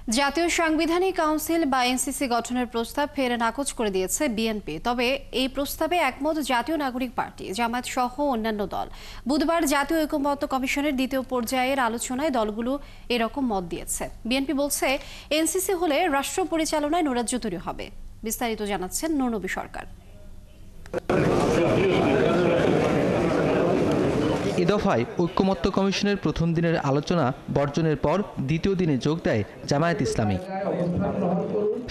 জাতীয় সাংবিধানিক কাউন্সিল বা এনসিসি গঠনের প্রস্তাব ফের নাকচ করে দিয়েছে বিএনপি। তবে এই প্রস্তাবে একমত জাতীয় নাগরিক পার্টি, জামায়াত সহ অন্যান্য দল। বুধবার জাতীয় ঐকমত্য কমিশনের দ্বিতীয় পর্যায়ের আলোচনায় দলগুলো এরকম মত দিয়েছে। বিএনপি বলছে, এনসিসি হলে রাষ্ট্র পরিচালনায় নৈরাজ্য তৈরি হবে। বিস্তারিত জানাচ্ছেন নূরনবী সরকার। এ দফায় ঐকমত্য কমিশনের প্রথম দিনের আলোচনা বর্জনের পর দ্বিতীয় দিনে যোগ দেয় জামায়াত ইসলামী।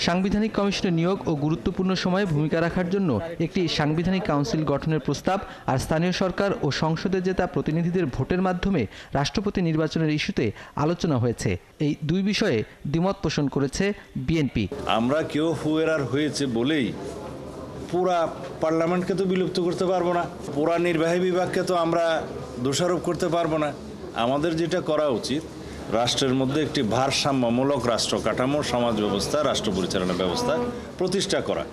সাংবিধানিক কমিশনের নিয়োগ ও গুরুত্বপূর্ণ সময়ে ভূমিকা রাখার জন্য একটি সাংবিধানিক কাউন্সিল গঠনের প্রস্তাব আর স্থানীয় সরকার ও সংসদে জেতা প্রতিনিধিদের ভোটের মাধ্যমে রাষ্ট্রপতি নির্বাচনের ইস্যুতে আলোচনা হয়েছে। এই দুই বিষয়ে দ্বিমত পোষণ করেছে বিএনপি। আমরা কেউ হুয়েরার হয়েছে বলেই পুরা পার্লামেন্টকে তো বিলুপ্ত করতে পারবো না, পুরা নির্বাহী বিভাগকে তো আমরা দোষারোপ করতে পারবো না। আমাদের যেটা করা উচিত, রাষ্ট্রের মধ্যে একটি ভারসাম্যমূলক রাষ্ট্র কাঠামো, সমাজ ব্যবস্থা, রাষ্ট্র পরিচালনা ব্যবস্থা প্রতিষ্ঠা করা।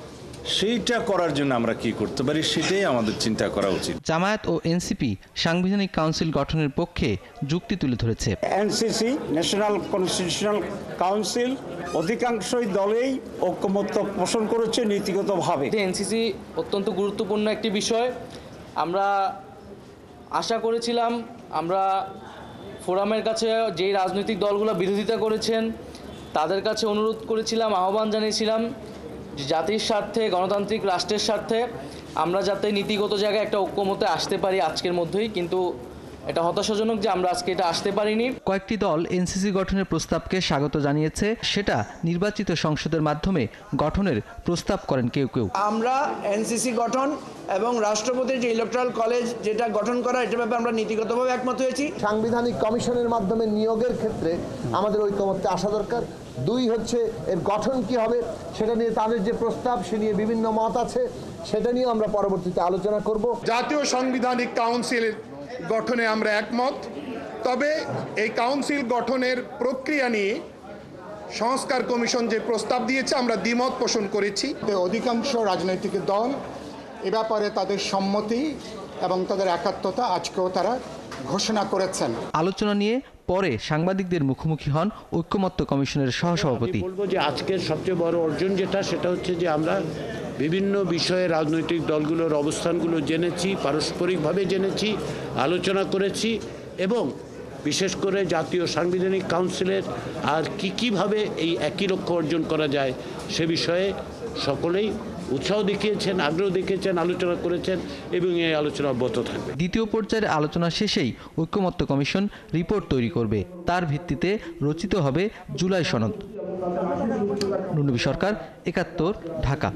সেইটা করার জন্য আমরা কি করতে পারি, সেটাই আমাদের চিন্তা করা উচিত। জামায়াত ও এনসিপি সাংবিধানিক কাউন্সিল গঠনের পক্ষে যুক্তি তুলে ধরেছে। এনসিসি, ন্যাশনাল কনস্টিটিউশনাল কাউন্সিল, অধিকাংশই দলেই ঐকমত্য পোষণ করেছে নীতিগতভাবে। এনসিসি অত্যন্ত গুরুত্বপূর্ণ একটি বিষয়। আমরা আশা করেছিলাম, আমরা ফোরামের কাছে যেই রাজনৈতিক দলগুলো বিরোধিতা করেছেন তাদের কাছে অনুরোধ করেছিলাম, আহ্বান জানিয়েছিলাম যে জাতির স্বার্থে, গণতান্ত্রিক রাষ্ট্রের স্বার্থে আমরা যাতে নীতিগত জায়গায় একটা ঐক্যমতে আসতে পারি আজকের মধ্যেই। কিন্তু এটা হতাশাজনক যে আমরা আজকে এটা আসতে পারিনি। কয়েকটি দল এনসিসি গঠনের প্রস্তাবকে স্বাগত জানিয়েছে। সেটা নির্বাচিত সংসদের মাধ্যমে গঠনের প্রস্তাব করেন কেউ কেউ। আমরা এনসিসি গঠন এবং রাষ্ট্রপতির যে ইলেকট্রাল কলেজ যেটা গঠন করা, এটার ব্যাপারে আমরা নীতিগতভাবে একমত হয়েছি। সাংবিধানিক কমিশনের মাধ্যমে নিয়োগের ক্ষেত্রে আমাদের ঐকমত্যে আসা দরকার। দুই হচ্ছে এর গঠন কি হবে, সেটা নিয়ে তাদের যে প্রস্তাব, সে নিয়ে বিভিন্ন মত আছে, সেটা নিয়ে আমরা পরবর্তীতে আলোচনা করব। জাতীয় সাংবিধানিক কাউন্সিলের গঠনে আমরা একমত। তবে এই কাউন্সিল গঠনের প্রক্রিয়া নিয়ে সংস্কার কমিশন যে প্রস্তাব দিয়েছে, আমরা দ্বিমত পোষণ করেছি। অধিকাংশ রাজনৈতিক দল এ ব্যাপারে তাদের সম্মতি এবং তাদের একাত্মতা আজকেও তারা ঘোষণা করেছেন। আলোচনা নিয়ে পরে সাংবাদিকদের মুখোমুখি হন ঐকমত্য কমিশনের সহসভাপতি। বলবো যে আজকের সবচেয়ে বড় অর্জন সেটা হচ্ছে যে আমরা বিভিন্ন বিষয়ে রাজনৈতিক দলগুলোর অবস্থানগুলো জেনেছি, পারস্পরিকভাবে জেনেছি, আলোচনা করেছি এবং বিশেষ করে জাতীয় সাংবিধানিক কাউন্সিলের আর কীভাবে এই একই লক্ষ্য অর্জন করা যায় সে বিষয়ে সকলেই উৎসাহ দেখিয়েছেন, আগ্রহ দেখিয়েছেন, আলোচনা করেছেন এবং এই আলোচনা অব্যাহত থাকবে। দ্বিতীয় পর্যায়ের আলোচনা শেষেই ঐকমত্য কমিশন রিপোর্ট তৈরি করবে। তার ভিত্তিতে রচিত হবে জুলাই সনদ। নূরনবী সরকার, ৭১, ঢাকা।